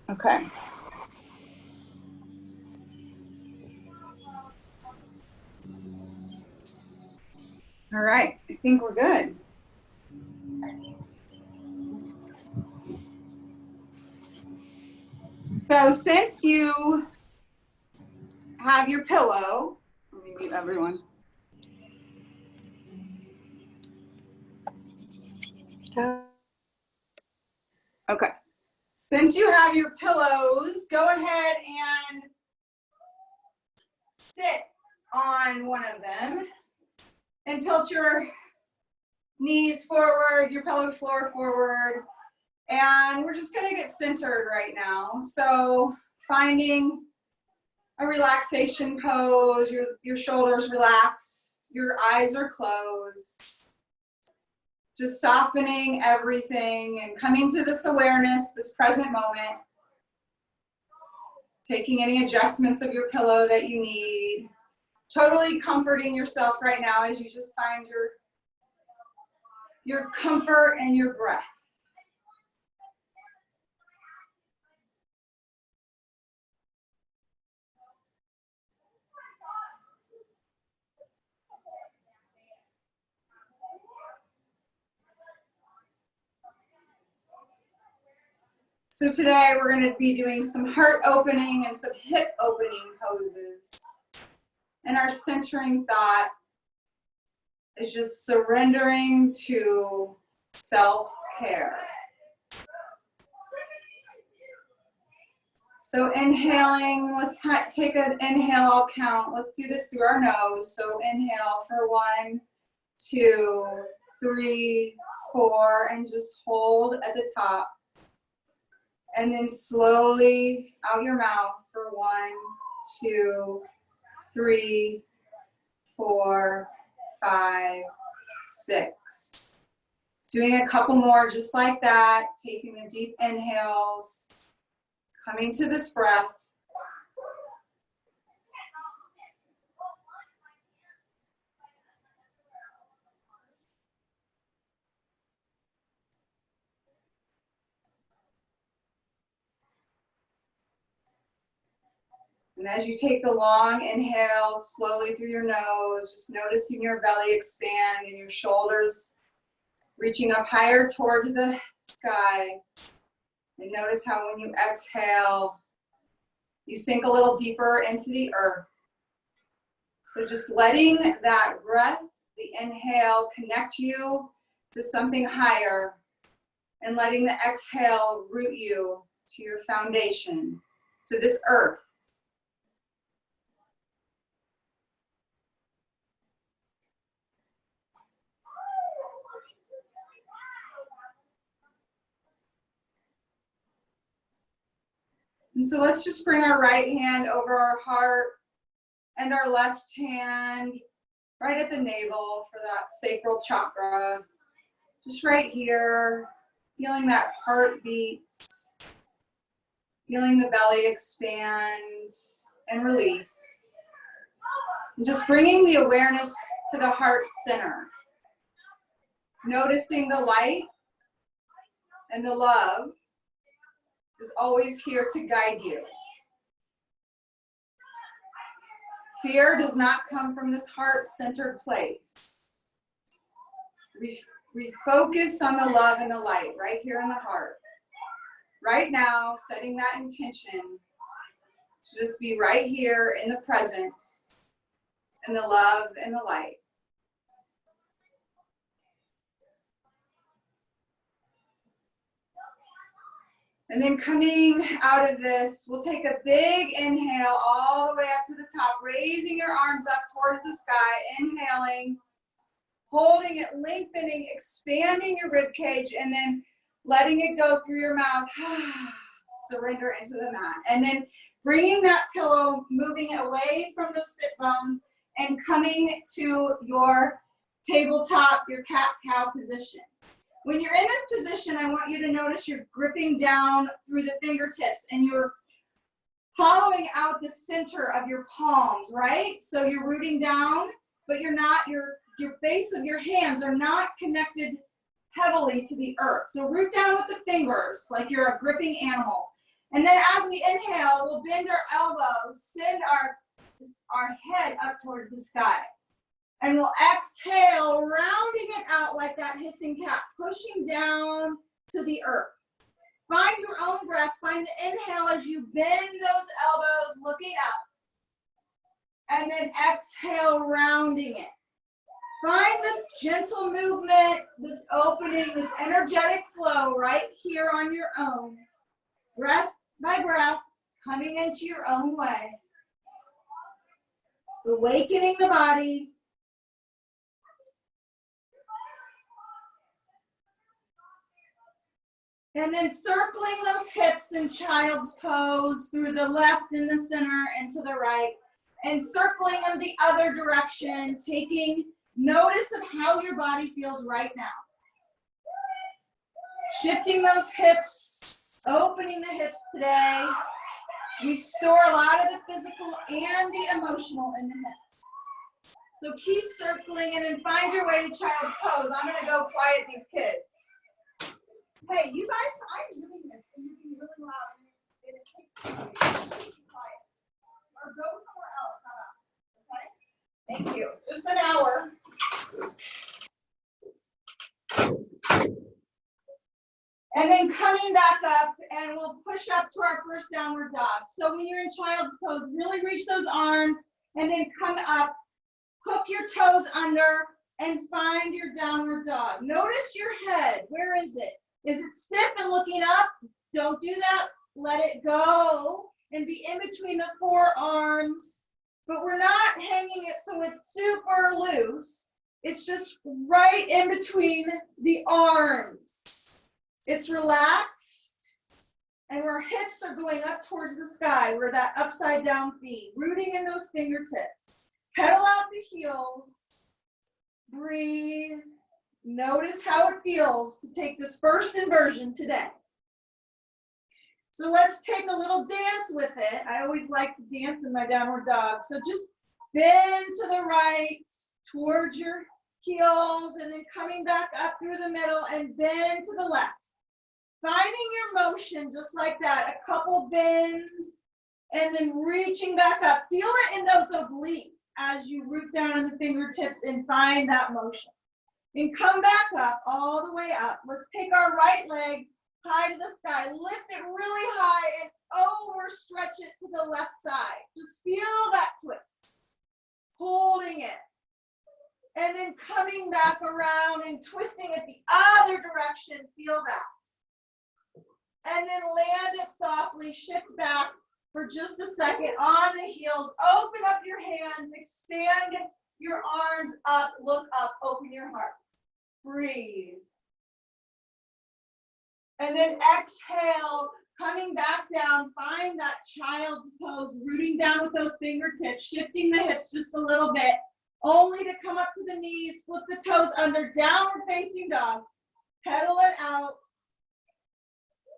Okay. All right, I think we're good. So since you have your pillow, let me mute everyone. Okay. Since you have your pillows, go ahead and sit on one of them and tilt your knees forward, your pelvic floor forward. And we're just gonna get centered right now. So finding a relaxation pose, your shoulders relaxed, your eyes are closed. Just softening everything and coming to this awareness, this present moment. Taking any adjustments of your pillow that you need. Totally comforting yourself right now as you just find your comfort and your breath. So today we're going to be doing some heart opening and some hip opening poses. And our centering thought is just surrendering to self-care. So inhaling, let's take an inhale, I'll count. Let's do this through our nose. So inhale for 1, 2, 3, 4, and just hold at the top. And then slowly out your mouth for 1, 2, 3, 4, 5, 6. Doing a couple more just like that, taking the deep inhales, coming to this breath. And as you take the long inhale slowly through your nose, just noticing your belly expand and your shoulders reaching up higher towards the sky. And notice how when you exhale, you sink a little deeper into the earth. So just letting that breath, the inhale, connect you to something higher, and letting the exhale root you to your foundation, to this earth. And so let's just bring our right hand over our heart and our left hand right at the navel for that sacral chakra. Just right here, feeling that heartbeat, feeling the belly expand and release. And just bringing the awareness to the heart center. Noticing the light and the love is always here to guide you. Fear does not come from this heart-centered place. Refocus on the love and the light right here in the heart. Right now, setting that intention to just be right here in the present, in the love and the light. And then coming out of this, we'll take a big inhale all the way up to the top, raising your arms up towards the sky, inhaling, holding it, lengthening, expanding your rib cage, and then letting it go through your mouth. Surrender into the mat. And then bringing that pillow, moving it away from those sit bones, and coming to your tabletop, your cat-cow position. When you're in this position, I want you to notice you're gripping down through the fingertips and you're hollowing out the center of your palms, right? So you're rooting down, but you're not, your base of your hands are not connected heavily to the earth. So root down with the fingers like you're a gripping animal. And then as we inhale, we'll bend our elbows, send our head up towards the sky. And we'll exhale, rounding it out like that hissing cat, pushing down to the earth. Find your own breath. Find the inhale as you bend those elbows, looking up. And then exhale, rounding it. Find this gentle movement, this opening, this energetic flow right here on your own. Breath by breath, coming into your own way. Awakening the body. And then circling those hips in child's pose through the left and the center and to the right. And circling them the other direction, taking notice of how your body feels right now. Shifting those hips, opening the hips today. We store a lot of the physical and the emotional in the hips. So keep circling and then find your way to child's pose. I'm gonna go quiet these kids. Hey, you guys, I'm doing this and you can be really loud and it takes quiet. Or go somewhere else, okay? Thank you. Just an hour. And then coming back up, and we'll push up to our first downward dog. So when you're in child's pose, really reach those arms, and then come up, hook your toes under, and find your downward dog. Notice your head. Where is it? Is it stiff and looking up? Don't do that. Let it go and be in between the forearms. But we're not hanging it so it's super loose. It's just right in between the arms. It's relaxed, and our hips are going up towards the sky. We're that upside down feet, rooting in those fingertips. Pedal out the heels. Breathe. Notice how it feels to take this first inversion today. So let's take a little dance with it. I always like to dance in my downward dog. So just bend to the right, towards your heels, and then coming back up through the middle and bend to the left. Finding your motion just like that, a couple bends, and then reaching back up. Feel it in those obliques as you root down in the fingertips and find that motion. And come back up, all the way up. Let's take our right leg high to the sky. Lift it really high and overstretch it to the left side. Just feel that twist. Holding it. And then coming back around and twisting it the other direction. Feel that. And then land it softly, shift back for just a second on the heels. Open up your hands, expand your arms up, look up, open your heart. Breathe. And then exhale, coming back down, find that child's pose, rooting down with those fingertips, shifting the hips just a little bit, only to come up to the knees, flip the toes under, downward facing dog, pedal it out.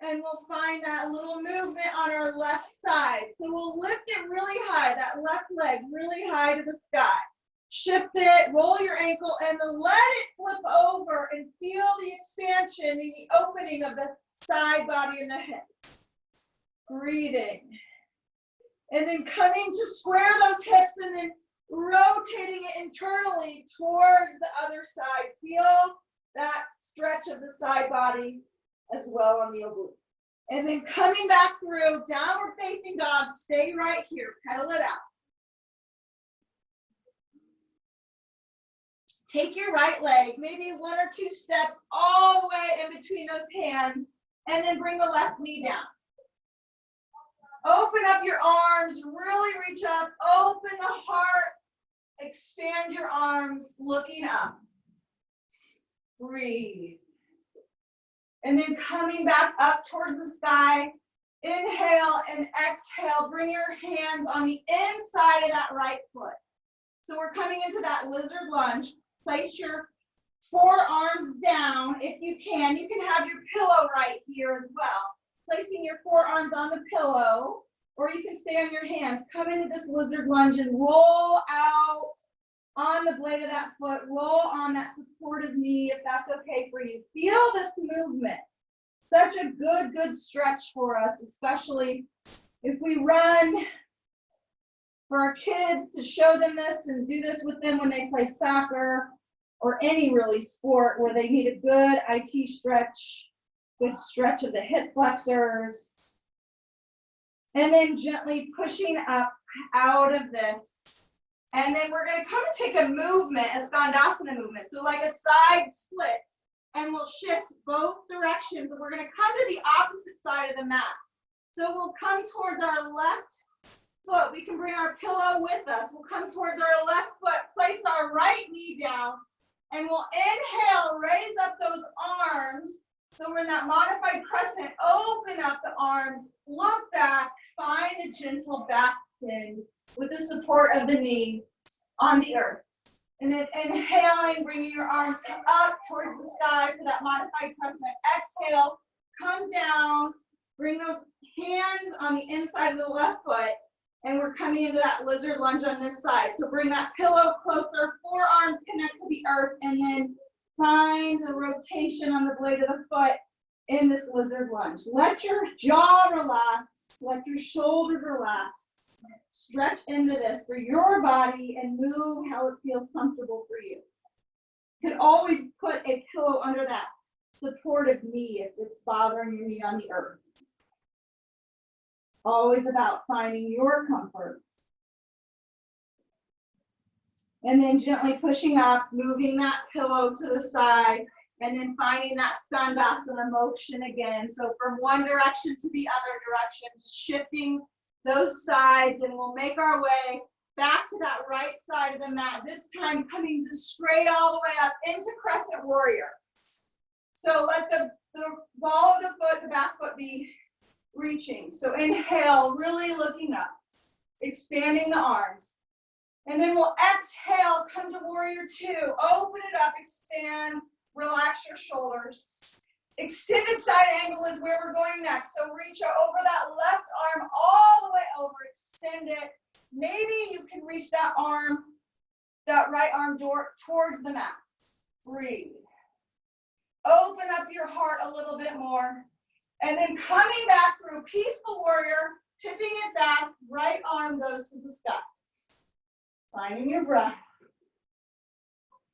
And we'll find that little movement on our left side. So we'll lift it really high, that left leg really high to the sky. Shift it, roll your ankle, and then let it flip over and feel the expansion and the opening of the side body and the hip. Breathing. And then coming to square those hips and then rotating it internally towards the other side. Feel that stretch of the side body as well on the oblique. And then coming back through, downward facing dog, stay right here, pedal it out. Take your right leg, maybe 1 or 2 steps all the way in between those hands, and then bring the left knee down. Open up your arms, really reach up, open the heart, expand your arms, looking up. Breathe. And then coming back up towards the sky, inhale and exhale, bring your hands on the inside of that right foot. So we're coming into that lizard lunge. Place your forearms down if you can. You can have your pillow right here as well. Placing your forearms on the pillow, or you can stay on your hands. Come into this lizard lunge and roll out on the blade of that foot. Roll on that supportive knee if that's okay for you. Feel this movement. Such a good stretch for us, especially if we run for our kids, to show them this and do this with them when they play soccer or any really sport where they need a good IT stretch, good stretch of the hip flexors. And then gently pushing up out of this. And then we're going to come and take a movement, a skandasana movement. So like a side split. And we'll shift both directions. And we're going to come to the opposite side of the mat. So we'll come towards our left foot. We can bring our pillow with us. We'll come towards our left foot, place our right knee down, and we'll inhale, raise up those arms. So we're in that modified crescent. Open up the arms, look back, find a gentle back bend with the support of the knee on the earth. And then inhaling, bringing your arms up towards the sky for that modified crescent. Exhale, come down, bring those hands on the inside of the left foot, and we're coming into that lizard lunge on this side. So bring that pillow closer, forearms connect to the earth, and then find the rotation on the blade of the foot in this lizard lunge. Let your jaw relax, let your shoulders relax. Stretch into this for your body and move how it feels comfortable for you. You could always put a pillow under that supportive knee if it's bothering your knee on the earth. Always about finding your comfort. And then gently pushing up, moving that pillow to the side, and then finding that skandasana motion again. So from one direction to the other direction, shifting those sides, and we'll make our way back to that right side of the mat, this time coming just straight all the way up into crescent warrior. So let the ball of the foot, the back foot be reaching. So inhale, really looking up, expanding the arms. And then we'll exhale, come to warrior two, open it up, expand, relax your shoulders. Extended side angle is where we're going next. So reach over that left arm all the way over, extend it. Maybe you can reach that arm, that right arm towards the mat. Breathe. Open up your heart a little bit more. And then coming back through peaceful warrior, tipping it back, right arm goes to the sky. Finding your breath.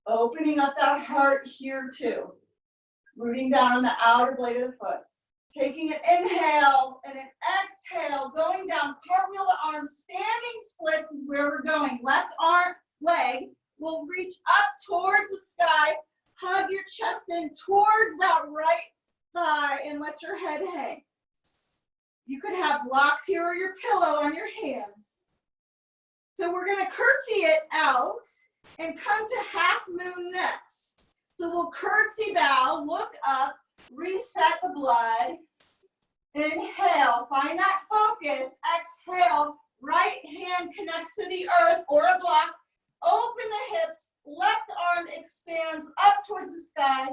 Opening up that heart here too. Rooting down on the outer blade of the foot. Taking an inhale and an exhale, going down, cartwheel the arms, standing split is where we're going. Left arm, leg will reach up towards the sky. Hug your chest in towards that right thigh and let your head hang. You could have blocks here or your pillow on your hands. So we're going to curtsy it out and come to half moon next. So we'll curtsy bow, look up, reset the blood. Inhale, find that focus. Exhale, right hand connects to the earth or a block. Open the hips, left arm expands up towards the sky.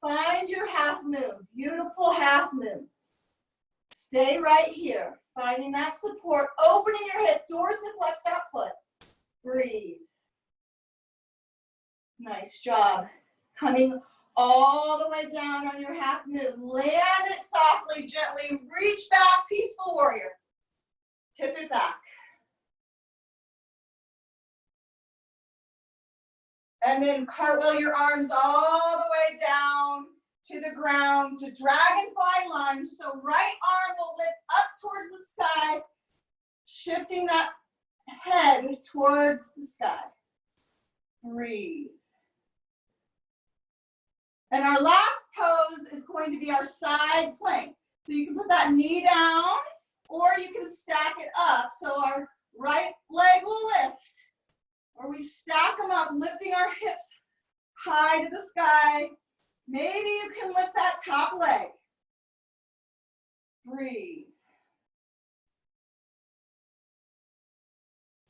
Find your half moon, beautiful half moon. Stay right here, finding that support, opening your hip doors to flex that foot. Breathe. Nice job. Coming all the way down on your half moon. Land it softly, gently. Reach back, peaceful warrior. Tip it back. And then cartwheel your arms all the way down to the ground to dragonfly lunge. So right arm will lift up towards the sky, shifting that head towards the sky. Breathe. And our last pose is going to be our side plank. So you can put that knee down or you can stack it up. So our right leg will lift, or we stack them up, lifting our hips high to the sky. Maybe you can lift that top leg. Breathe.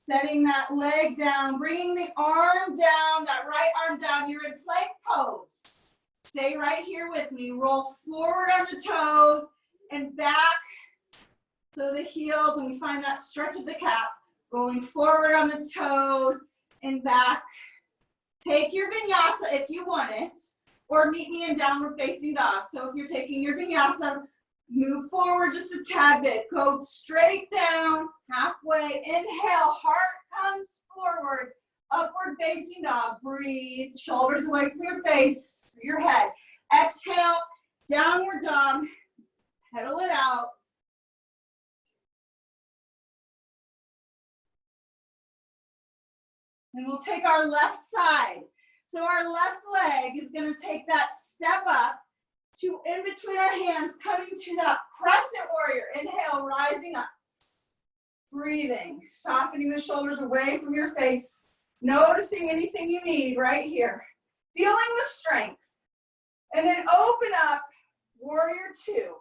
Setting that leg down, bringing the arm down, that right arm down. You're in plank pose. Stay right here with me. Roll forward on the toes and back to the heels, and we find that stretch of the calf. Rolling forward on the toes and back. Take your vinyasa if you want it, or meet me in downward facing dog. So if you're taking your vinyasa, move forward just a tad bit. Go straight down, halfway. Inhale, heart comes forward. Upward facing dog. Breathe. Shoulders away from your face, your head. Exhale, downward dog. Pedal it out. And we'll take our left side. So our left leg is going to take that step up to in between our hands, coming to that crescent warrior. Inhale, rising up. Breathing, softening the shoulders away from your face. Noticing anything you need right here. Feeling the strength. And then open up, warrior two.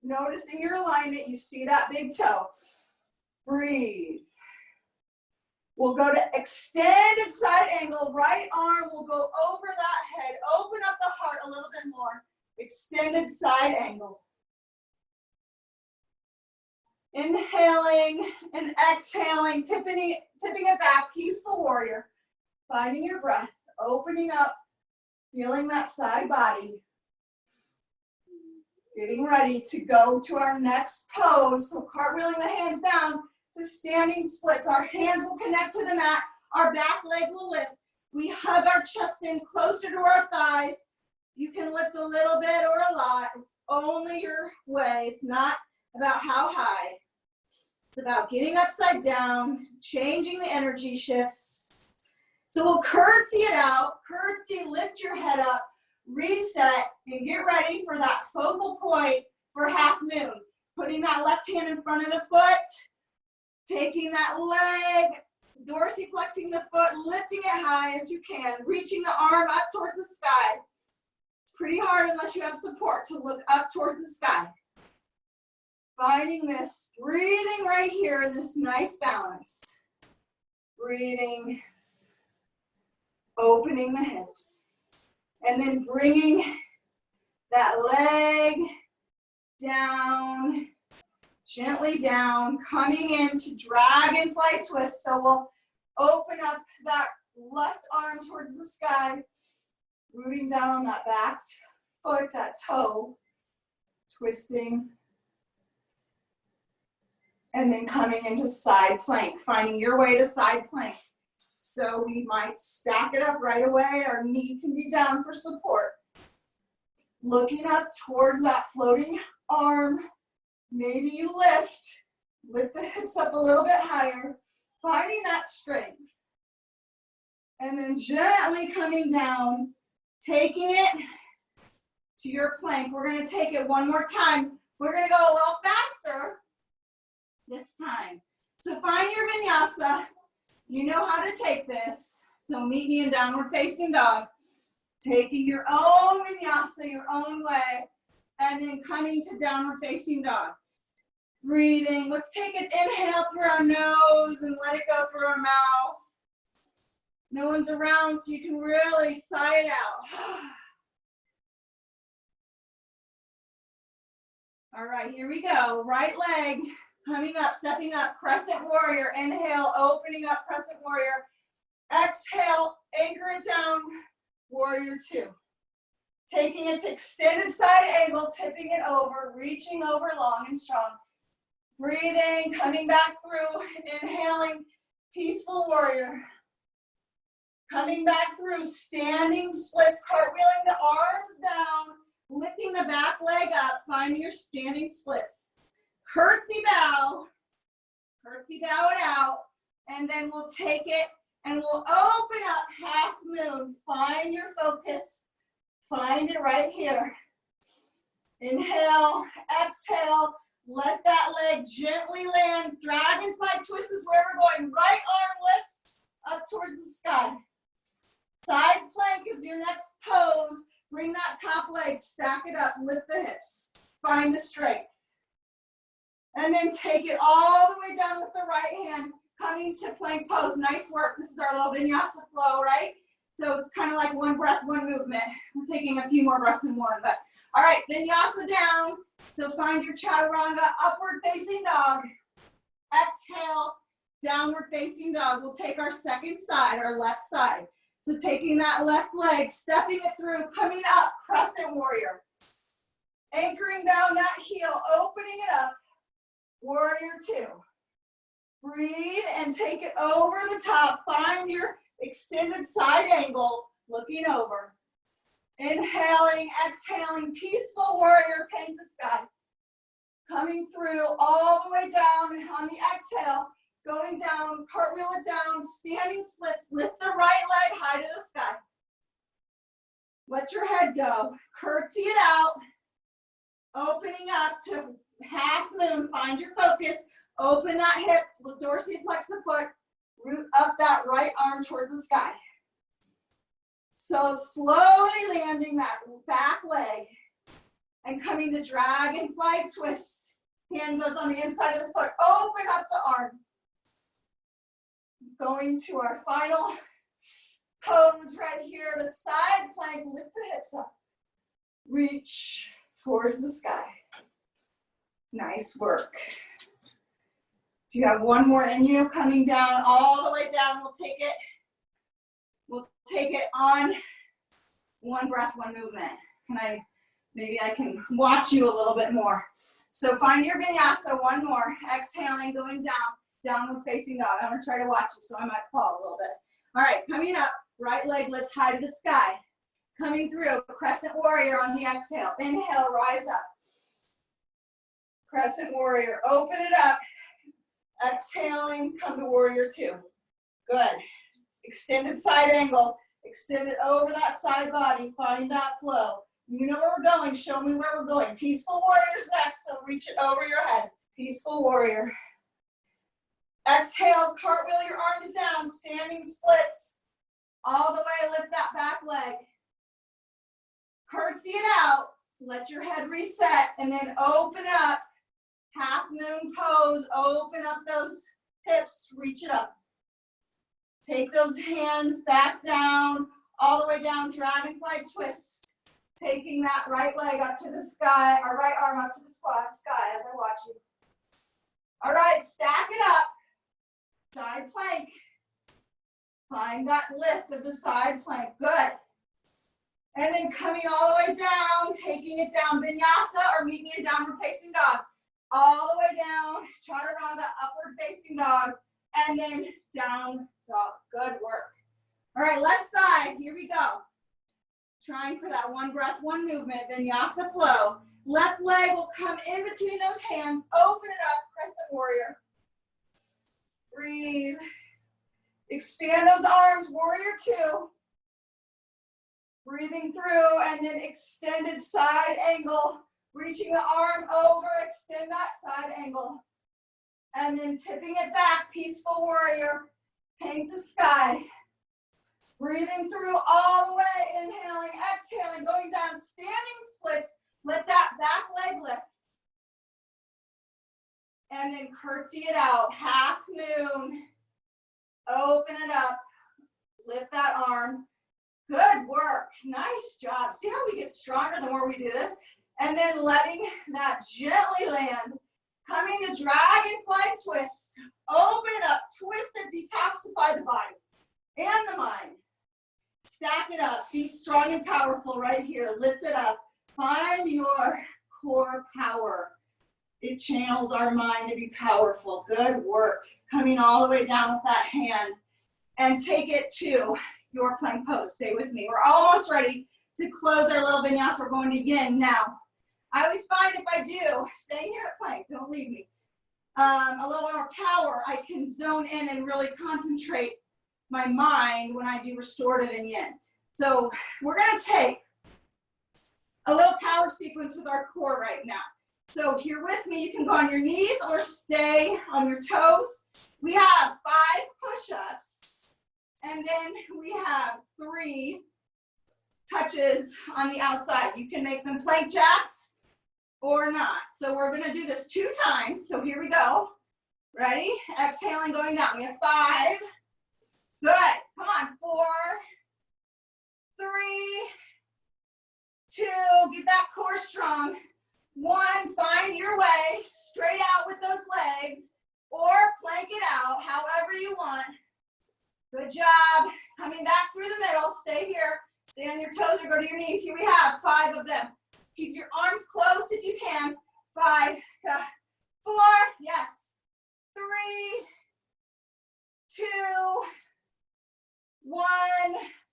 Noticing your alignment, you see that big toe. Breathe. We'll go to extended side angle. Right arm will go over that head. Open up the heart a little bit more. Extended side angle. Inhaling and exhaling, tipping it back. Peaceful warrior. Finding your breath. Opening up. Feeling that side body. Getting ready to go to our next pose. So cartwheeling the hands down to standing splits. Our hands will connect to the mat. Our back leg will lift. We hug our chest in closer to our thighs. You can lift a little bit or a lot. It's only your way. It's not about how high. It's about getting upside down, changing the energy shifts. So we'll curtsy it out. Curtsy, lift your head up, reset, and get ready for that focal point for half moon. Putting that left hand in front of the foot, taking that leg, dorsiflexing the foot, lifting it high as you can, reaching the arm up toward the sky. It's pretty hard unless you have support to look up toward the sky. Finding this, breathing right here in this nice balance. Breathing, opening the hips, and then bringing that leg down, gently down, coming into dragonfly twist. So we'll open up that left arm towards the sky, rooting down on that back foot, that toe, twisting, and then coming into side plank, finding your way to side plank. So we might stack it up right away. Our knee can be down for support. Looking up towards that floating arm. Maybe you lift the hips up a little bit higher, finding that strength. And then gently coming down, taking it to your plank. We're going to take it one more time. We're going to go a little faster this time. So find your vinyasa. You know how to take this. So meet me in downward facing dog. Taking your own vinyasa, your own way, and then coming to downward facing dog. Breathing. Let's take an inhale through our nose and let it go through our mouth. No one's around, so you can really sigh it out. All right, here we go. Right leg coming up, stepping up, crescent warrior. Inhale, opening up, crescent warrior. Exhale, anchor it down, warrior two. Taking it to extended side angle, tipping it over, reaching over long and strong. Breathing, coming back through, inhaling, peaceful warrior. Coming back through, standing splits, cartwheeling the arms down, lifting the back leg up, finding your standing splits. Curtsy bow it out, and then we'll take it and we'll open up half moon. Find your focus, find it right here. Inhale, exhale, let that leg gently land. Dragonfly twist is where we're going. Right arm lifts up towards the sky. Side plank is your next pose. Bring that top leg, stack it up, lift the hips. Find the strength. And then take it all the way down with the right hand, coming to plank pose. Nice work. This is our little vinyasa flow, right? So it's kind of like one breath, one movement. We're taking a few more breaths in one, but all right, vinyasa down. So find your chaturanga, upward facing dog. Exhale, downward facing dog. We'll take our second side, our left side. So taking that left leg, stepping it through, coming up, crescent warrior. Anchoring down that heel, opening it up, warrior two. Breathe and take it over the top. Find your extended side angle, looking over. Inhaling, exhaling, peaceful warrior, paint the sky. Coming through all the way down on the exhale, going down, cartwheel it down, standing splits, lift the right leg high to the sky. Let your head go, curtsy it out, opening up to half moon, find your focus, open that hip, dorsiflex the foot, root up that right arm towards the sky. So slowly landing that back leg and coming to dragonfly twist. Hand goes on the inside of the foot, open up the arm. Going to our final pose right here, the side plank, lift the hips up. Reach towards the sky. Nice work. Do you have one more in you? Coming down, all the way down, we'll take it on one breath, one movement. Maybe I can watch you a little bit more. So find your vinyasa, one more. Exhaling, going down, downward facing dog. I'm gonna try to watch you, so I might fall a little bit. All right, coming up, right leg lifts high to the sky. Coming through, crescent warrior on the exhale. Inhale, rise up. Crescent warrior, open it up. Exhaling, come to warrior two. Good. Extended side angle. Extend it over that side body. Find that flow. You know where we're going. Show me where we're going. Peaceful warrior's next, so reach it over your head. Peaceful warrior. Exhale, cartwheel your arms down. Standing splits. All the way, lift that back leg. Curtsy it out. Let your head reset, and then open up. Half moon pose. Open up those hips. Reach it up. Take those hands back down, all the way down, dragonfly twist. Taking that right leg up to the sky, or right arm up to the sky as I watch you. All right, stack it up. Side plank. Find that lift of the side plank, good. And then coming all the way down, taking it down, vinyasa, or meet me in downward facing dog. All the way down, chaturanga, upward facing dog, and then down dog. Good work. All right, left side, here we go. Trying for that one breath, one movement, vinyasa flow. Left leg will come in between those hands, open it up, crescent warrior. Breathe. Expand those arms, warrior two. Breathing through, and then extended side angle. Reaching the arm over, extend that side angle. And then tipping it back, peaceful warrior. Paint the sky. Breathing through all the way, inhaling, exhaling, going down, standing splits. Let that back leg lift. And then curtsy it out, half moon. Open it up, lift that arm. Good work, nice job. See how we get stronger the more we do this? And then letting that gently land. Coming to dragonfly twist. Open it up, twist it, detoxify the body and the mind. Stack it up, be strong and powerful right here. Lift it up, find your core power. It channels our mind to be powerful. Good work. Coming all the way down with that hand and take it to your plank pose. Stay with me. We're almost ready to close our little vinyasa. We're going to yin now. I always find if I do, stay here at plank, don't leave me. A little more power, I can zone in and really concentrate my mind when I do restorative and yin. So we're gonna take a little power sequence with our core right now. So here with me, you can go on your knees or stay on your toes. We have 5 push-ups, and then we have 3 touches on the outside. You can make them plank jacks or not. So we're gonna do this 2 times. So here we go. Ready? Exhaling, going down. We have 5. Good. Come on. 4, 3, 2. Get that core strong. 1. Find your way straight out with those legs, or plank it out, however you want. Good job. Coming back through the middle. your knees. Here we have 5 of them. Keep your arms close if you can. 5, 4, yes. 3, 2, 1.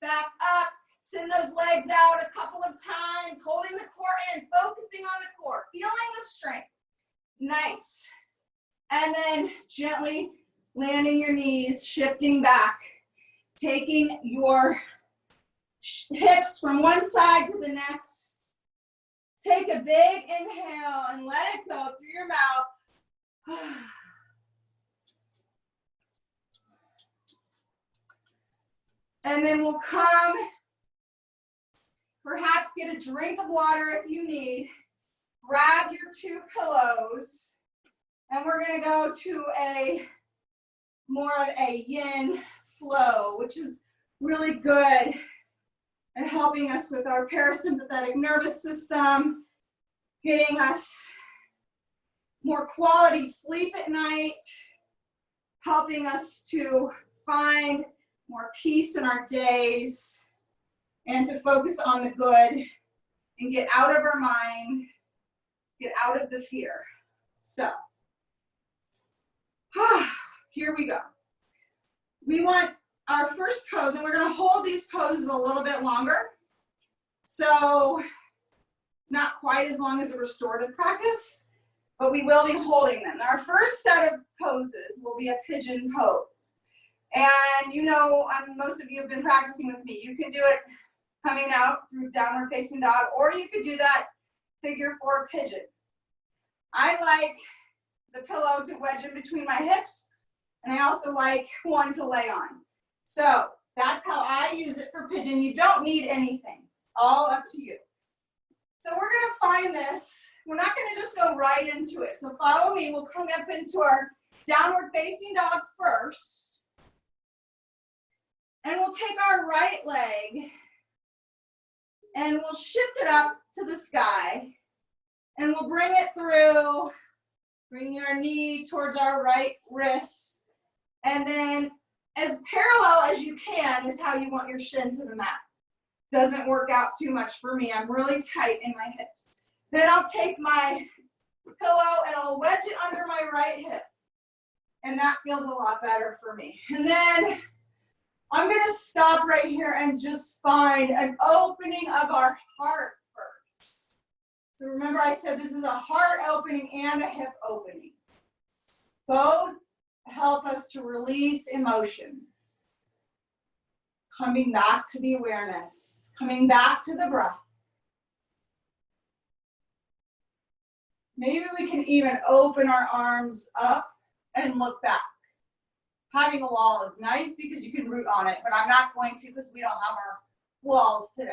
Back up. Send those legs out a couple of times, holding the core in, focusing on the core, feeling the strength. Nice. And then gently landing your knees, shifting back, taking your hips from one side to the next. Take a big inhale and let it go through your mouth. And then we'll come, perhaps get a drink of water if you need. Grab your 2 pillows. And we're going to go to a more of a yin flow, which is really good at helping us with our parasympathetic nervous system, getting us more quality sleep at night, helping us to find more peace in our days, and to focus on the good and get out of our mind, get out of the fear. So, here we go. We want our first pose, and we're going to hold these poses a little bit longer. So, not quite as long as a restorative practice, but we will be holding them. Our first set of poses will be a pigeon pose. And you know, most of you have been practicing with me. You can do it coming out through downward facing dog, or you could do that figure 4 pigeon. I like the pillow to wedge in between my hips, and I also like one to lay on. So that's how I use it for pigeon. You don't need anything, all up to you. So we're gonna find this. We're not gonna just go right into it. So follow me, we'll come up into our downward facing dog first. And we'll take our right leg and we'll shift it up to the sky. And we'll bring it through, bringing our knee towards our right wrist. And then as parallel as you can is how you want your shin to the mat. Doesn't work out too much for me. I'm really tight in my hips. Then I'll take my pillow and I'll wedge it under my right hip. And that feels a lot better for me. And then I'm going to stop right here and just find an opening of our heart first. So remember I said this is a heart opening and a hip opening. Both help us to release emotions. Coming back to the awareness, coming back to the breath. Maybe we can even open our arms up and look back. Having a wall is nice because you can root on it, but I'm not going to because we don't have our walls today.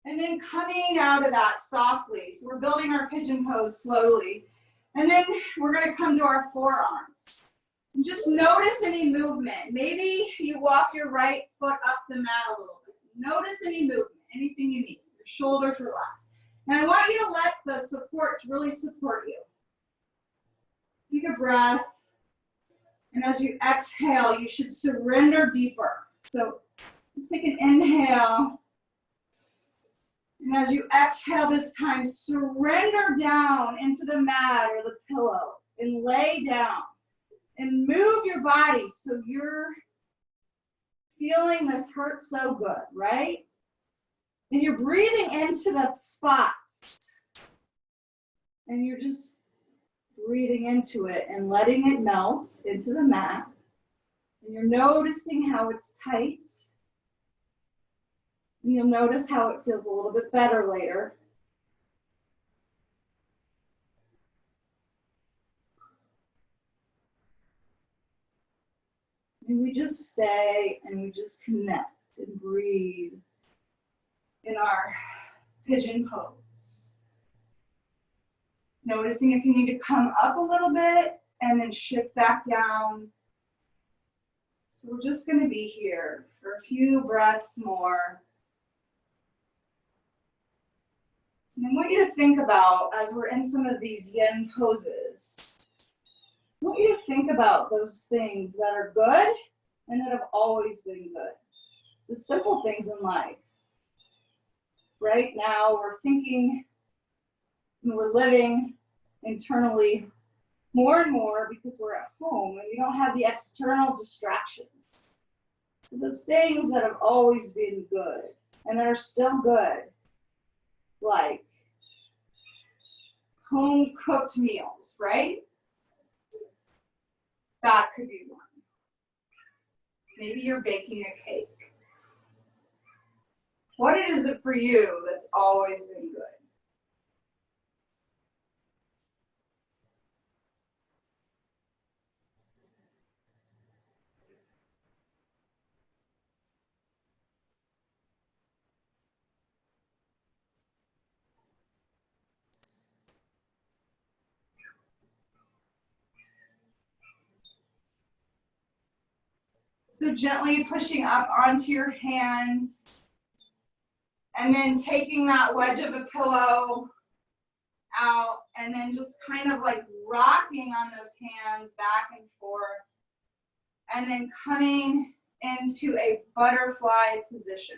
And then coming out of that softly. So we're building our pigeon pose slowly. And then we're going to come to our forearms. And just notice any movement. Maybe you walk your right foot up the mat a little bit. Notice any movement, anything you need. Your shoulders relax. And I want you to let the supports really support you. Take a breath. And as you exhale, you should surrender deeper. So let's take an inhale. And as you exhale this time, surrender down into the mat or the pillow and lay down. And move your body so you're feeling this hurt so good, right? And you're breathing into the spots. And you're just breathing into it and letting it melt into the mat. And you're noticing how it's tight. And you'll notice how it feels a little bit better later. And we just stay and we just connect and breathe in our pigeon pose. Noticing if you need to come up a little bit and then shift back down. So we're just going to be here for a few breaths more. And I want you to think about, as we're in some of these yin poses, I want you to think about those things that are good and that have always been good. the simple things in life. Right now, we're thinking and we're living internally more and more because we're at home and we don't have the external distractions. So those things that have always been good and that are still good, like home cooked meals, right? That could be one. Maybe you're baking a cake. What is it for you that's always been good? So gently pushing up onto your hands and then taking that wedge of a pillow out and then just kind of like rocking on those hands back and forth and then coming into a butterfly position.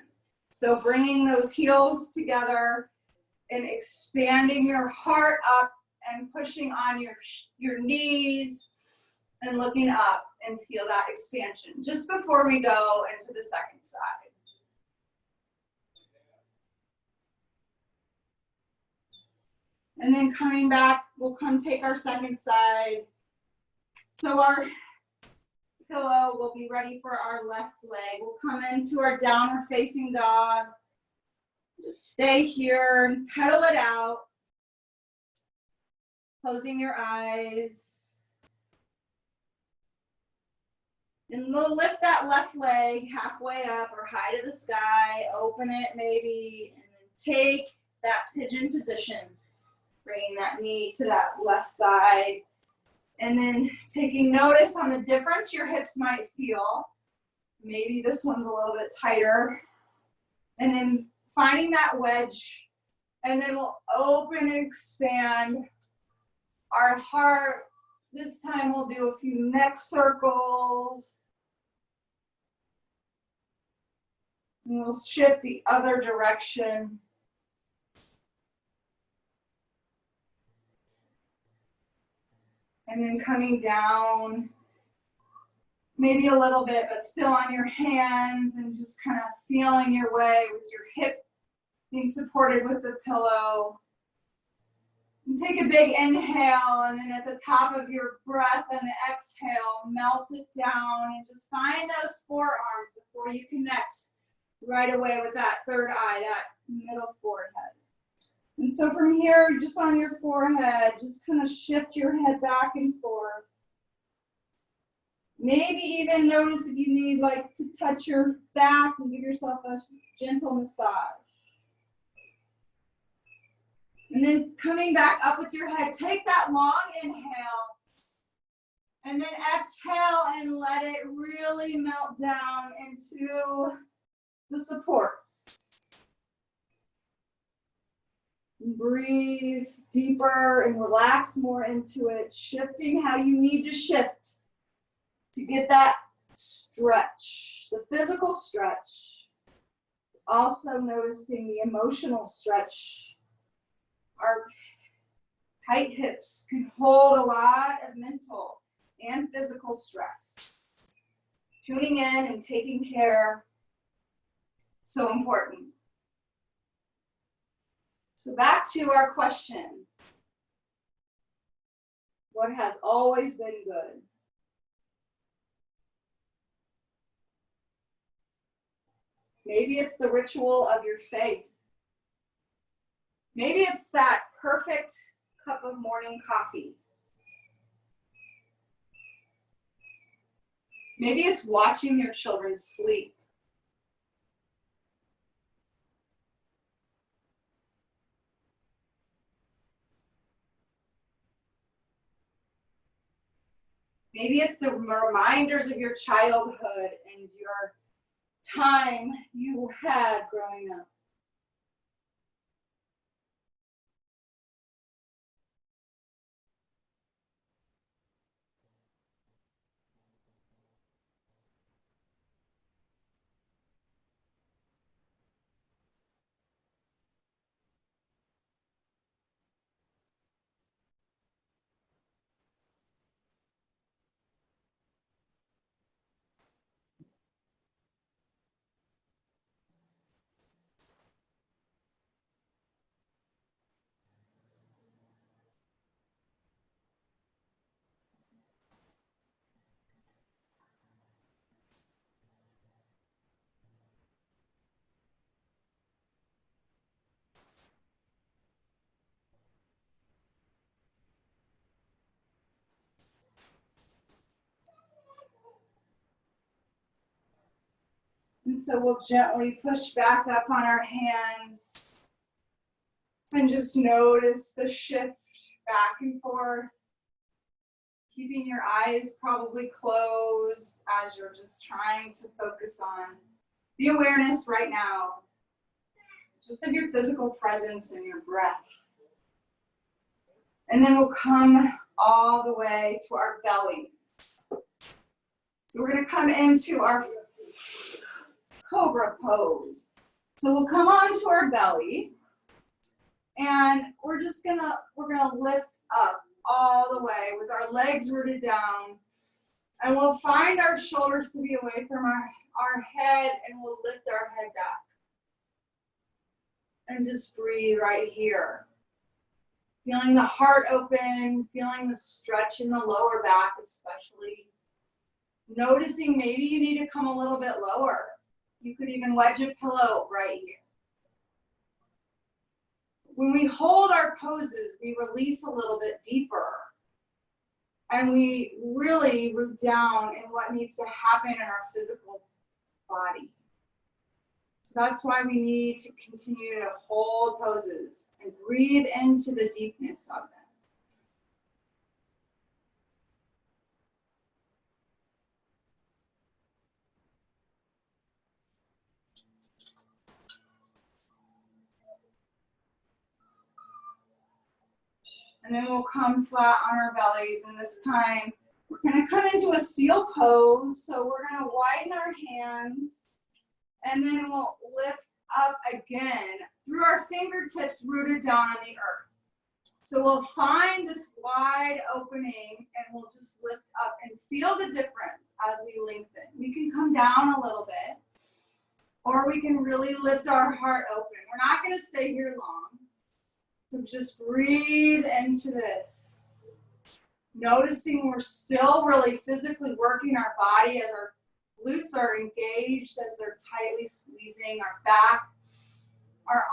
So bringing those heels together and expanding your heart up and pushing on your knees and looking up and feel that expansion just before we go into the second side. And then coming back, we'll come take our second side. So our pillow will be ready for our left leg. We'll come into our downward facing dog. Just stay here and pedal it out. Closing your eyes. And we'll lift that left leg halfway up or high to the sky. Open it maybe. And then take that pigeon position. Bringing that knee to that left side. And then taking notice on the difference your hips might feel. Maybe this one's a little bit tighter. And then finding that wedge. And then we'll open and expand our heart. This time we'll do a few neck circles. And we'll shift the other direction. And then coming down, maybe a little bit, but still on your hands and just kind of feeling your way with your hip being supported with the pillow. And take a big inhale, and then at the top of your breath and the exhale, melt it down and just find those forearms before you connect right away with that third eye, that middle forehead. And so from here, just on your forehead, just kind of shift your head back and forth. Maybe even notice if you need like to touch your back and give yourself a gentle massage. And then coming back up with your head, take that long inhale. And then exhale and let it really melt down into the supports. Breathe deeper and relax more into it, shifting how you need to shift to get that stretch, the physical stretch. Also noticing the emotional stretch. Our tight hips can hold a lot of mental and physical stress. Tuning in and taking care, so important. So back to our question. What has always been good? Maybe it's the ritual of your faith. Maybe it's that perfect cup of morning coffee. Maybe it's watching your children sleep. Maybe it's the reminders of your childhood and your time you had growing up. And so we'll gently push back up on our hands and just notice the shift back and forth. Keeping your eyes probably closed as you're just trying to focus on the awareness right now, just of your physical presence and your breath. And then we'll come all the way to our bellies. So we're going to come into our cobra pose. So we'll come onto our belly, and we're gonna lift up all the way with our legs rooted down, and we'll find our shoulders to be away from our head, and we'll lift our head back. And just breathe right here. Feeling the heart open, feeling the stretch in the lower back especially. Noticing maybe you need to come a little bit lower. You could even wedge a pillow right here. When we hold our poses, we release a little bit deeper. And we really root down in what needs to happen in our physical body. So that's why we need to continue to hold poses and breathe into the deepness of them. And then we'll come flat on our bellies, and this time we're gonna come into a seal pose. So we're gonna widen our hands, and then we'll lift up again through our fingertips rooted down on the earth. So we'll find this wide opening, and we'll just lift up and feel the difference as we lengthen. We can come down a little bit, or we can really lift our heart open. We're not gonna stay here long. So just breathe into this. Noticing we're still really physically working our body as our glutes are engaged, as they're tightly squeezing our back, our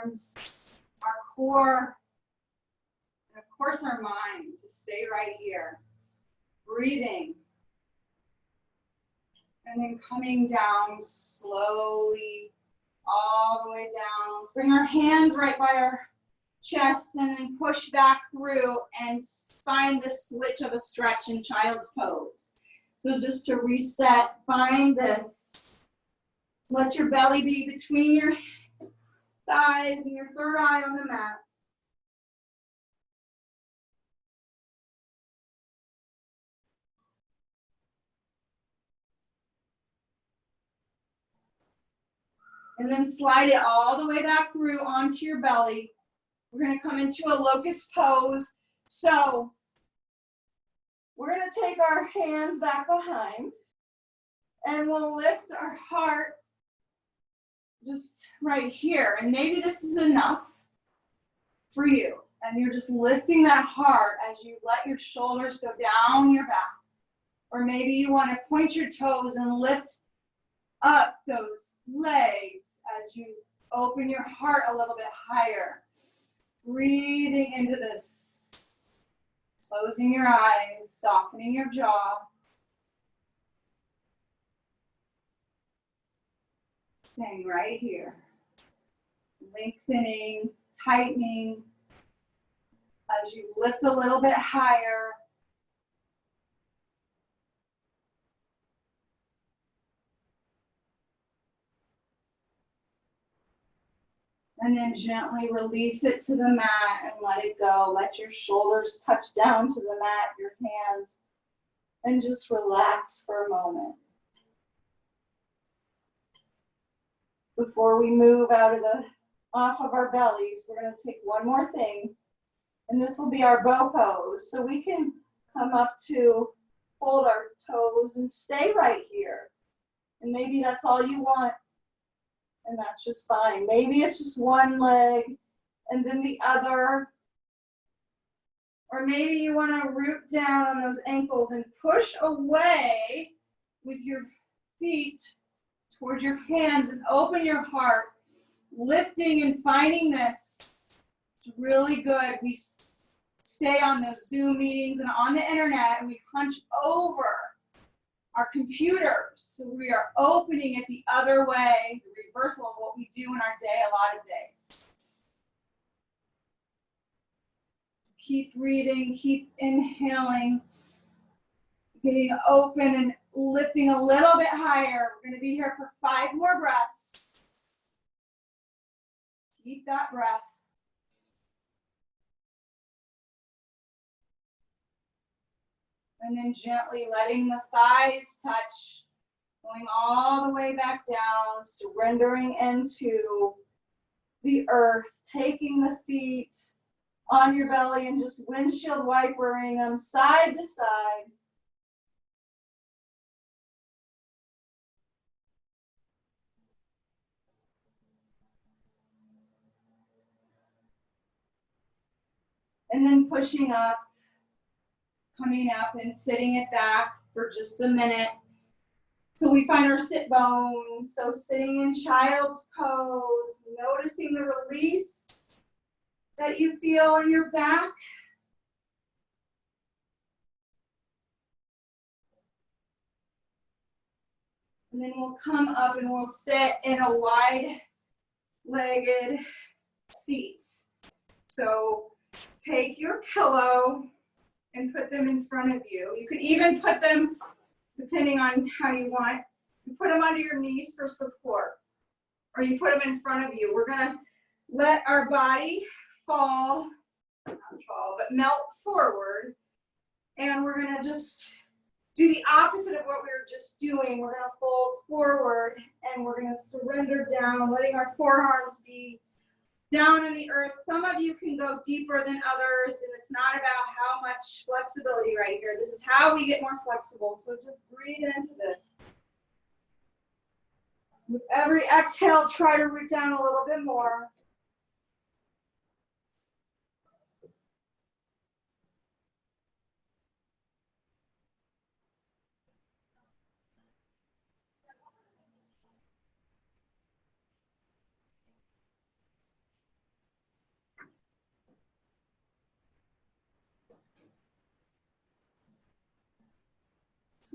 arms, our core, and of course our mind to stay right here. Breathing. And then coming down slowly all the way down. Let's bring our hands right by our chest and then push back through and find the switch of a stretch in child's pose. So just to reset, find this. Let your belly be between your thighs and your third eye on the mat. And then slide it all the way back through onto your belly. We're going to come into a locust pose. So we're going to take our hands back behind, and we'll lift our heart just right here. And maybe this is enough for you. And you're just lifting that heart as you let your shoulders go down your back. Or maybe you want to point your toes and lift up those legs as you open your heart a little bit higher. Breathing into this. Closing your eyes, softening your jaw. Staying right here. Lengthening, tightening as you lift a little bit higher. And then gently release it to the mat and let it go. Let your shoulders touch down to the mat, your hands, and just relax for a moment. Before we move off of our bellies, we're going to take one more thing, and this will be our bow pose. So we can come up to hold our toes and stay right here. And maybe that's all you want. And that's just fine. Maybe it's just one leg and then the other. Or maybe you want to root down on those ankles and push away with your feet towards your hands and open your heart, lifting and finding this. It's really good. We stay on those Zoom meetings and on the internet, and we hunch over our computers. So we are opening it the other way, the reversal of what we do in our day a lot of days. Keep breathing, keep inhaling, getting open and lifting a little bit higher. We're going to be here for 5 more breaths. Keep that breath. And then gently letting the thighs touch, going all the way back down, surrendering into the earth, taking the feet on your belly and just windshield wipering them side to side. And then pushing up, coming up and sitting it back for just a minute till we find our sit bones. So sitting in child's pose, noticing the release that you feel in your back. And then we'll come up and we'll sit in a wide-legged seat. So take your pillow and put them in front of you. You can even put them, depending on how you want, you put them under your knees for support, or you put them in front of you. We're gonna let our body fall, not fall, but melt forward, and we're gonna just do the opposite of what we were just doing. We're gonna fold forward, and we're gonna surrender down, letting our forearms be down in the earth. Some of you can go deeper than others, and it's not about how much flexibility right here. This is how we get more flexible. So just breathe into this. With every exhale, try to root down a little bit more.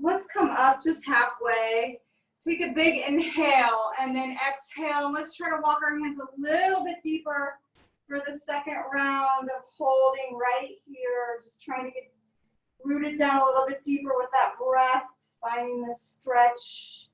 Let's come up just halfway. Take a big inhale and then exhale. And let's try to walk our hands a little bit deeper for the second round of holding right here. Just trying to get rooted down a little bit deeper with that breath, finding the stretch.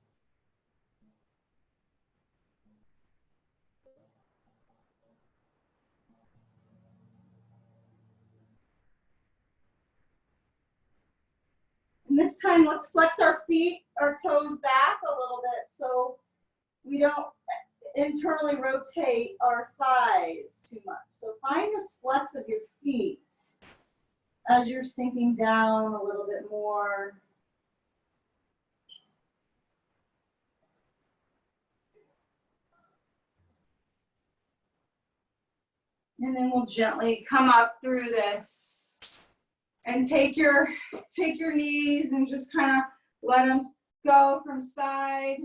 And this time, let's flex our feet, our toes back a little bit so we don't internally rotate our thighs too much. So find the flex of your feet as you're sinking down a little bit more. And then we'll gently come up through this and take your knees and just kind of let them go from side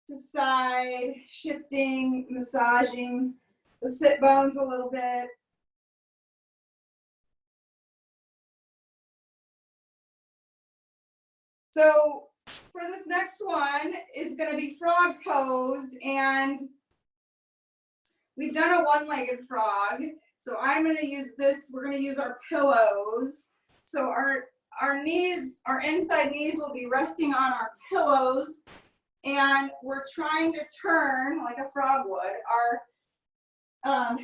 to side, shifting, massaging the sit bones a little bit. So for this next one is going to be frog pose, and we've done a one-legged frog. So I'm going to use this. We're going to use our pillows. So our knees, our inside knees will be resting on our pillows, and we're trying to turn, like a frog would, our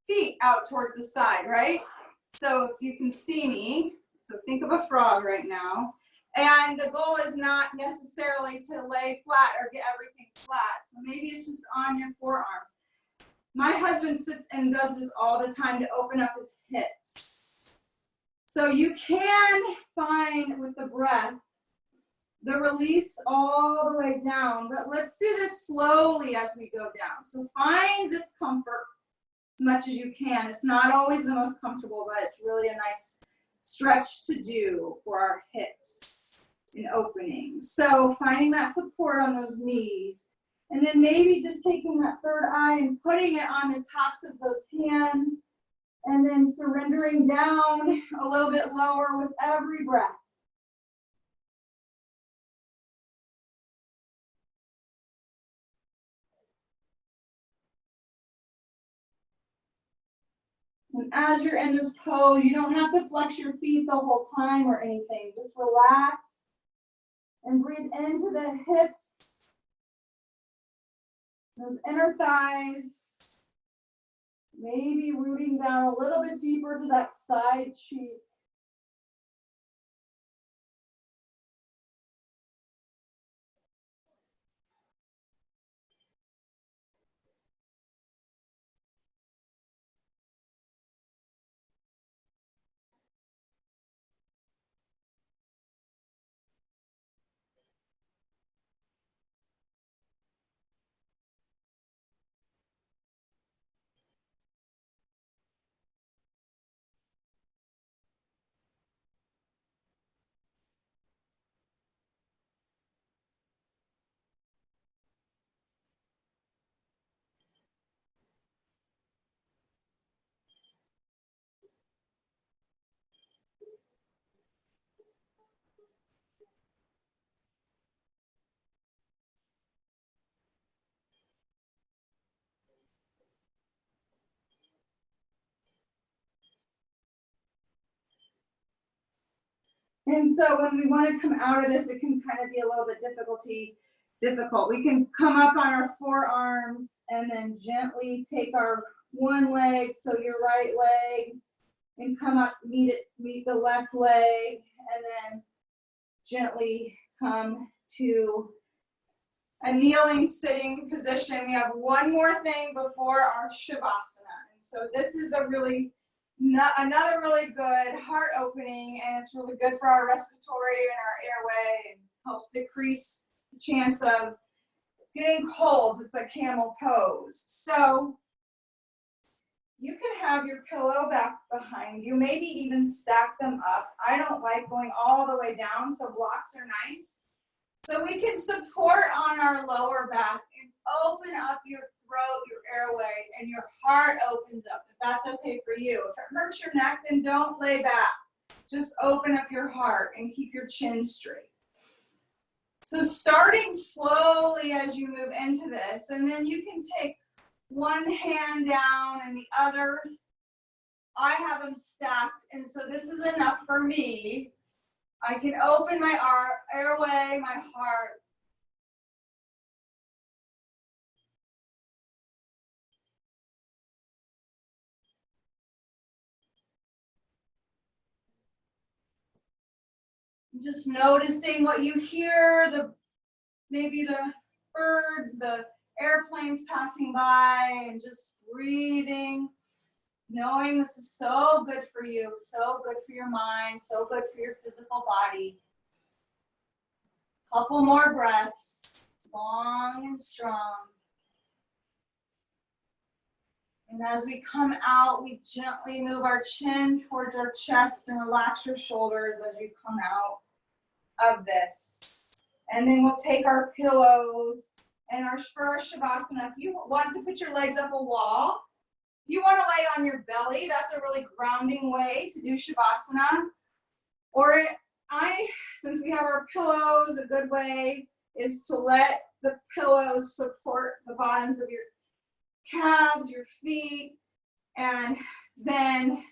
feet out towards the side, right? So if you can see me, so think of a frog right now. And the goal is not necessarily to lay flat or get everything flat. So maybe it's just on your forearms. My husband sits and does this all the time to open up his hips. So you can find with the breath the release all the way down, but let's do this slowly as we go down. So find this comfort as much as you can. It's not always the most comfortable, but it's really a nice stretch to do for our hips and opening. So finding that support on those knees, and then maybe just taking that third eye and putting it on the tops of those hands, and then surrendering down a little bit lower with every breath. as you're in this pose, you don't have to flex your feet the whole time or anything. Just relax and breathe into the hips, those inner thighs. Maybe rooting down a little bit deeper to that side cheek. And so when we want to come out of this, it can kind of be a little bit difficult. We can come up on our forearms and then gently take our one leg, so your right leg, and come up, meet the left leg, and then gently come to a kneeling sitting position. We have one more thing before our Shavasana. And so this is another really good heart opening, and it's really good for our respiratory and our airway, and helps decrease the chance of getting colds. It's a camel pose. So you can have your pillow back behind you, maybe even stack them up. I don't like going all the way down, so blocks are nice. So we can support on our lower back and open up your throat, your airway, and your heart opens up, if that's okay for you. If it hurts your neck, then don't lay back. Just open up your heart and keep your chin straight. So starting slowly as you move into this, and then you can take one hand down and the others, I have them stacked, and so this is enough for me. I can open my airway, my heart. Just noticing what you hear, maybe the birds, the airplanes passing by, and just breathing, knowing this is so good for you, so good for your mind, so good for your physical body. Couple more breaths, long and strong. And as we come out, we gently move our chin towards our chest and relax your shoulders as you come out of this. And then we'll take our pillows and for our Shavasana, if you want to put your legs up a wall, if you want to lay on your belly, that's a really grounding way to do Shavasana. Or since we have our pillows, a good way is to let the pillows support the bottoms of your calves, your feet, and then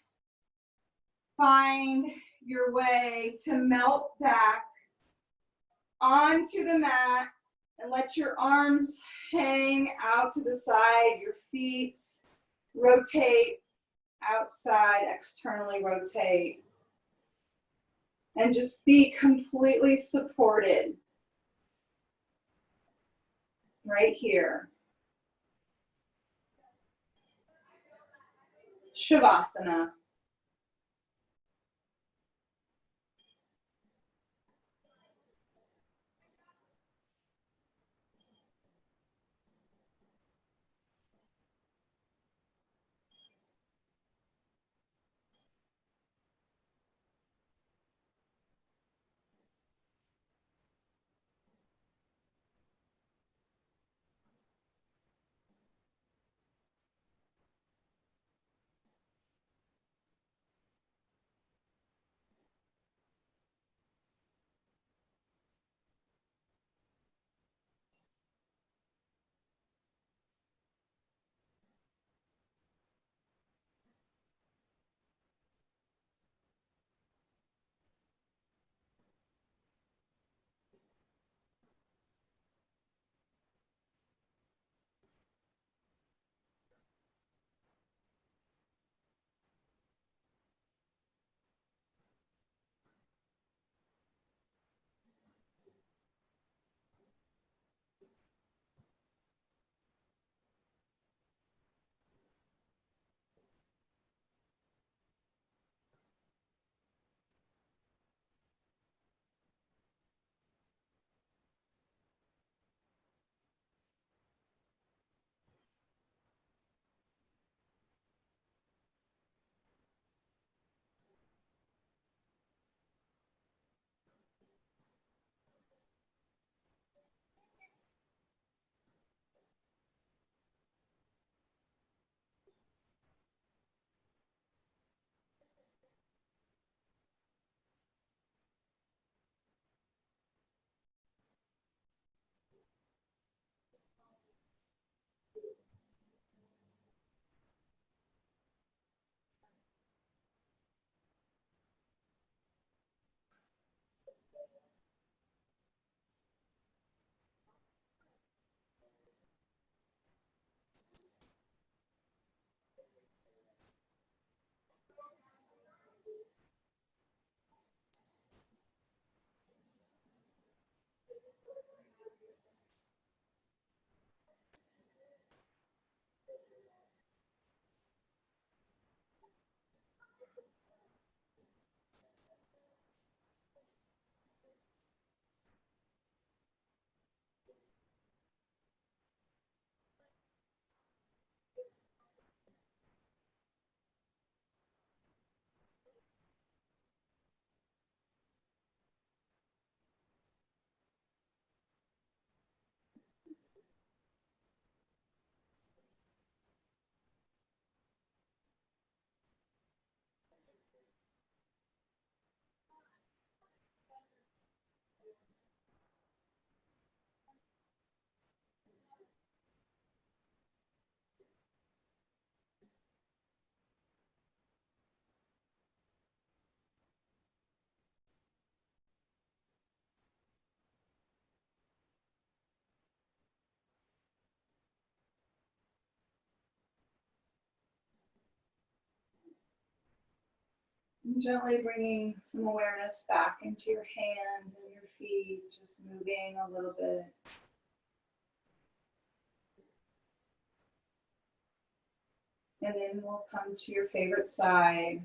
find your way to melt back onto the mat and let your arms hang out to the side, your feet rotate outside, externally rotate, and just be completely supported right here. Shavasana. And gently bringing some awareness back into your hands and your feet, just moving a little bit. And then we'll come to your favorite side.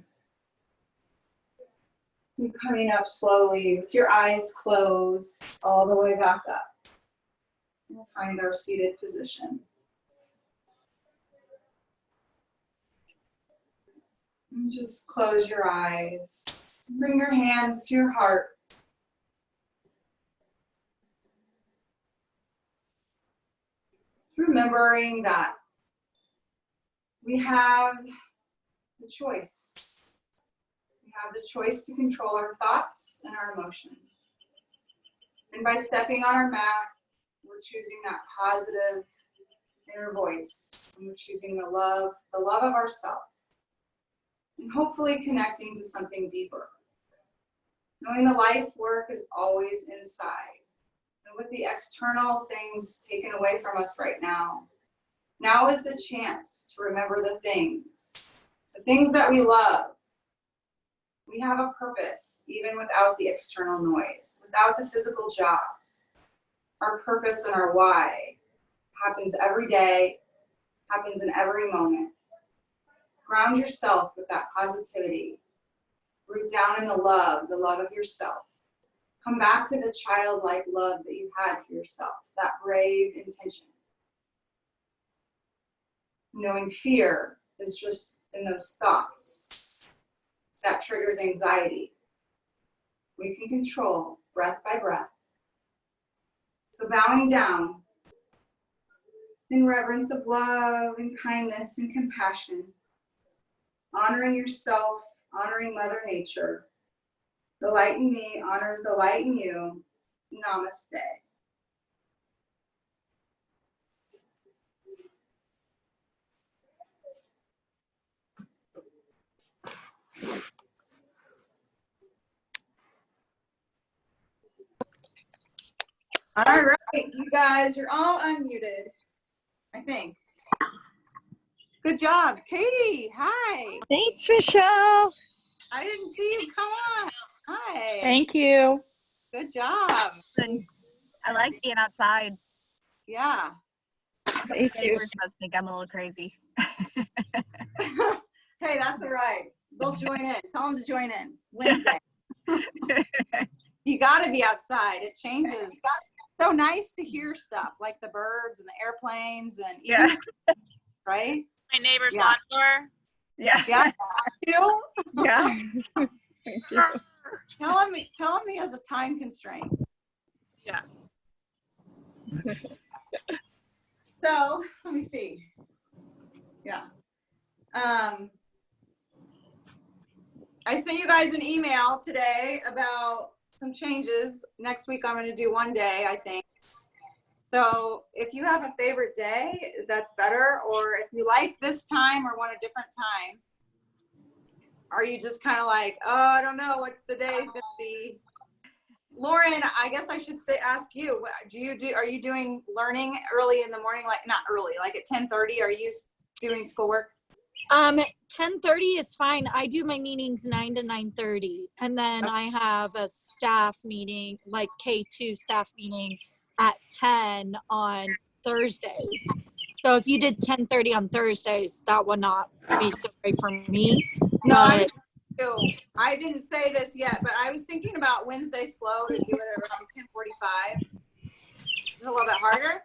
And coming up slowly with your eyes closed all the way back up. We'll find our seated position. And just close your eyes. Bring your hands to your heart. Remembering that we have the choice. We have the choice to control our thoughts and our emotions. And by stepping on our mat, we're choosing that positive inner voice. And we're choosing the love of ourselves. And hopefully connecting to something deeper. Knowing the life work is always inside. And with the external things taken away from us right now, now is the chance to remember the things that we love. We have a purpose, even without the external noise, without the physical jobs. Our purpose and our why happens every day, happens in every moment. Ground yourself with that positivity. Root down in the love of yourself. Come back to the childlike love that you had for yourself, that brave intention. Knowing fear is just in those thoughts. That triggers anxiety. We can control breath by breath. So bowing down in reverence of love and kindness and compassion, honoring yourself, honoring Mother Nature. The light in me honors the light in you. Namaste. All right, you guys, you're all unmuted, I think. Good job. Katie, hi. Thanks, Michelle. I didn't see you. Come on. Hi. Thank you. Good job. I like being outside. Yeah. Me too. Neighbors must think I'm a little crazy. Hey, that's all right. They'll join in. Tell them to join in Wednesday. You got to be outside. It changes. So nice to hear stuff like the birds and the airplanes and even, right? My neighbor's lawnmower. Yeah. Yeah. You? Yeah. Thank you. Tell me as a time constraint. Yeah. So let me see. Yeah. I sent you guys an email today about some changes. Next week I'm going to do one day, I think. So if you have a favorite day, that's better. Or if you like this time or want a different time, are you just kind of like, oh, I don't know what the day is going to be? Lauren, I guess I should ask you, are you doing learning early in the morning? Like not early, like at 10:30, are you doing schoolwork? 10:30 is fine. I do my meetings 9 to 9:30, and then I have a staff meeting, like K2 staff meeting at 10 on Thursdays. So if you did 10:30 on Thursdays, that would not be so great for me. No, I didn't say this yet, but I was thinking about Wednesday's flow to do it around 10:45. It's a little bit harder.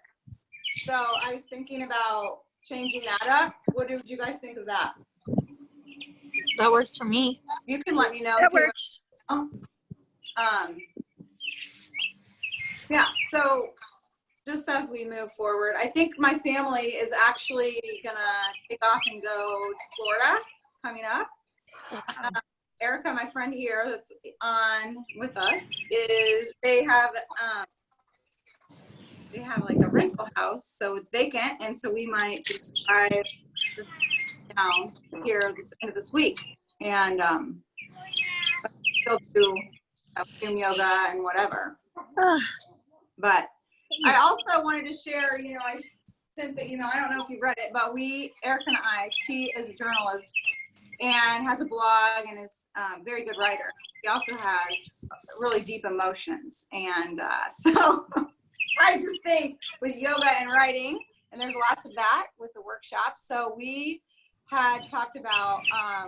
So I was thinking about changing that up. What did you guys think of that? That works for me. You can let me know. That too. works. Yeah, so just as we move forward, I think my family is actually gonna take off and go to Florida coming up. Erica, my friend here that's on with us, they have like a rental house, so it's vacant, and so we might just drive just down here this end of this week, and still do Zoom yoga and whatever. But I also wanted to share, I sent the email. I don't know if you read it, but Erica and I, she is a journalist, and has a blog and is a very good writer. He also has really deep emotions. And so I just think with yoga and writing, and there's lots of that with the workshops. So we had talked about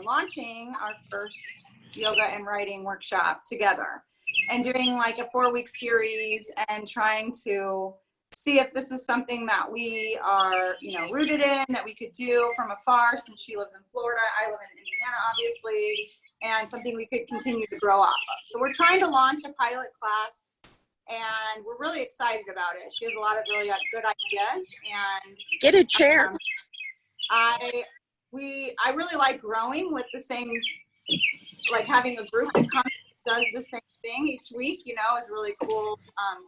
launching our first yoga and writing workshop together and doing like a 4-week series and trying to see if this is something that we are, you know, rooted in, that we could do from afar, since she lives in Florida, I live in Indiana, obviously, and something we could continue to grow off of. So we're trying to launch a pilot class, and we're really excited about it. She has a lot of really good ideas, and Get a chair. I really like growing with the same, like having a group that comes, does the same thing each week, you know, is a really cool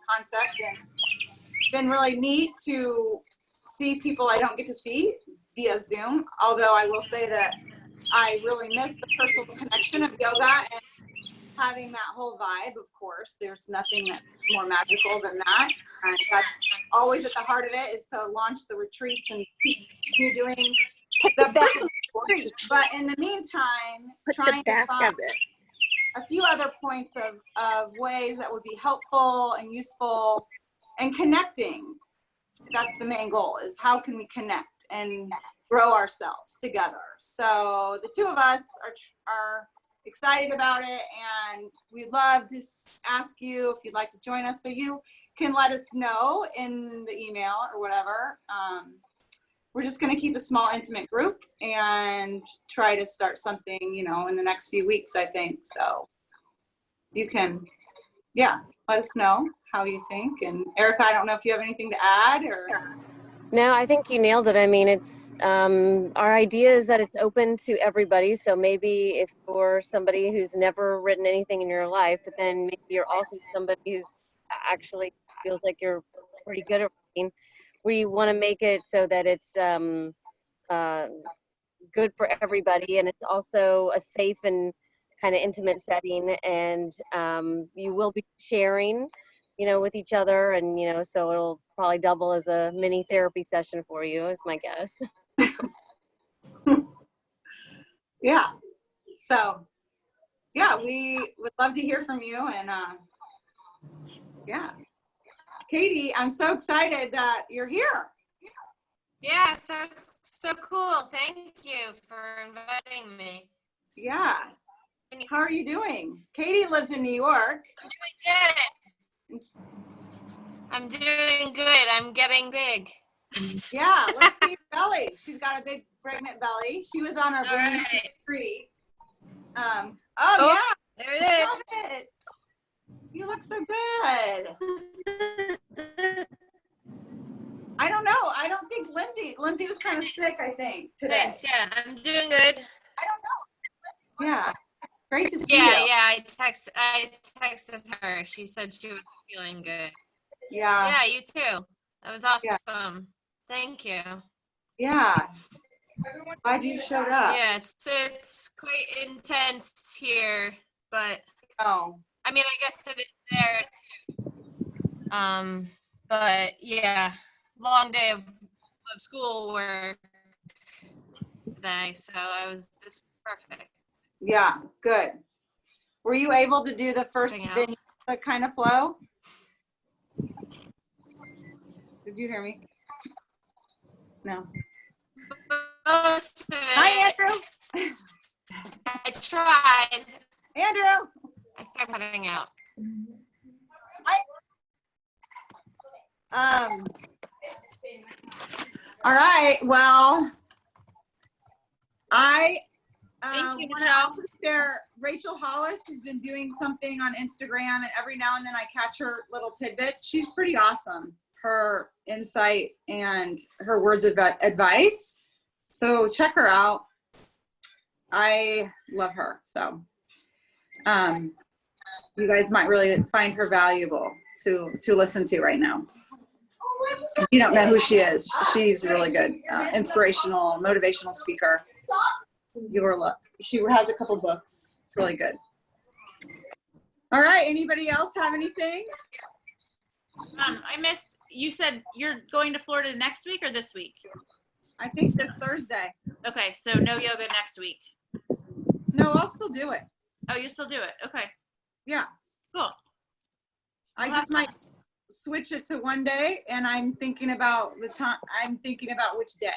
concept, and it's been really neat to see people I don't get to see via Zoom, although I will say that I really miss the personal connection of yoga and having that whole vibe. Of course, there's nothing that's more magical than that, and that's always at the heart of it, is to launch the retreats and keep doing the personal retreats. But in the meantime, trying to find a few other points of ways that would be helpful and useful and connecting. That's the main goal, is how can we connect and grow ourselves together. So the two of us are excited about it, and we'd love to ask you if you'd like to join us, so you can let us know in the email or whatever. We're just going to keep a small, intimate group and try to start something, you know, in the next few weeks, I think. So you can, yeah, let us know how you think. And Erica, I don't know if you have anything to add or. No, I think you nailed it. I mean, it's our idea is that it's open to everybody. So maybe if you're somebody who's never written anything in your life, but then maybe you're also somebody who's actually feels like you're pretty good at writing, we want to make it so that it's good for everybody, and it's also a safe and kind of intimate setting, and you will be sharing, you know, with each other, and you know, so it'll probably double as a mini therapy session for you, is my guess. Yeah. So yeah, we would love to hear from you, and yeah. Katie, I'm so excited that you're here. Yeah, so cool. Thank you for inviting me. Yeah. How are you doing? Katie lives in New York. I'm doing good. I'm doing good. I'm getting big. Yeah, let's see her belly. She's got a big pregnant belly. She was on our Vinyasa retreat. Oh yeah. There it is. Love it. You look so good. I don't know. I don't think Lindsay was kind of sick, I think, today. Thanks. Yeah, I'm doing good. I don't know. Yeah. Great to see you. Yeah. I texted her. She said she was feeling good. Yeah. Yeah, you too. That was awesome. Yeah. Thank you. Yeah. Glad you showed up. Yeah, it's quite intense here, but oh, I mean, I guess it is there too. But yeah, long day of school work today, so this was perfect. Yeah, good. Were you able to do the first Vinyasa kind of flow? Did you hear me? No. Hi, Andrew. I tried. Andrew. I started cutting out. All right. Well, I Thank you, want to also share. Rachel Hollis has been doing something on Instagram, and every now and then I catch her little tidbits. She's pretty awesome. Her insight and her words of advice. So check her out. I love her. So you guys might really find her valuable to listen to right now. If you don't know who she is, she's really good. Inspirational, motivational speaker. Give her a look. She has a couple books. It's really good. All right. Anybody else have anything? I missed, you said you're going to Florida next week or this week? I think this Thursday. Okay, so no yoga next week. No, I'll still do it. Oh, you still do it? Okay, Yeah. cool. I just might switch it to one day, and I'm thinking about the time. I'm thinking about which day.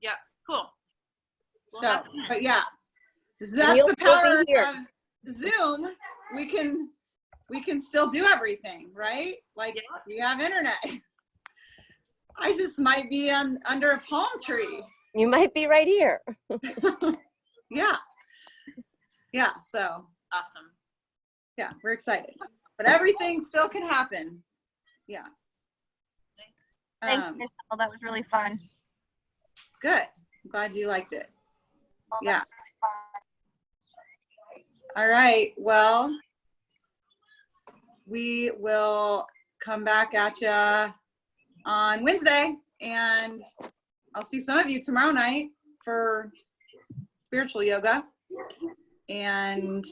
Yeah, cool. We'll So, have fun. but yeah, And that's you'll the still power be here. of Zoom. We can still do everything, right? Like Yeah. we have internet. I just might be under a palm tree. You might be right here. Yeah. Yeah. So Awesome. yeah, we're excited, but everything still can happen. Yeah. Thanks, Michelle. That was really fun. Good. I'm glad you liked it. Yeah. All right. Well, we will come back at you on Wednesday, and I'll see some of you tomorrow night for spiritual yoga. And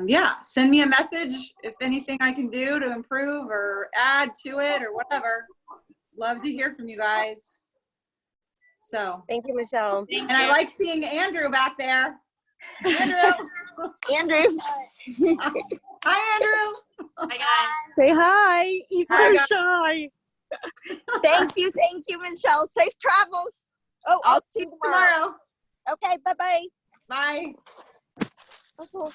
yeah, send me a message if anything I can do to improve or add to it or whatever. Love to hear from you guys. So, Thank you, Michelle. Thank and I you. like seeing Andrew back there. Andrew. Andrew. Hi, Andrew. Bye, guys. Say hi. He's Hi, so guys. shy. Thank you, Michelle. Safe travels. Oh, I'll see you tomorrow. Tomorrow. Okay, bye-bye. Bye. Okay.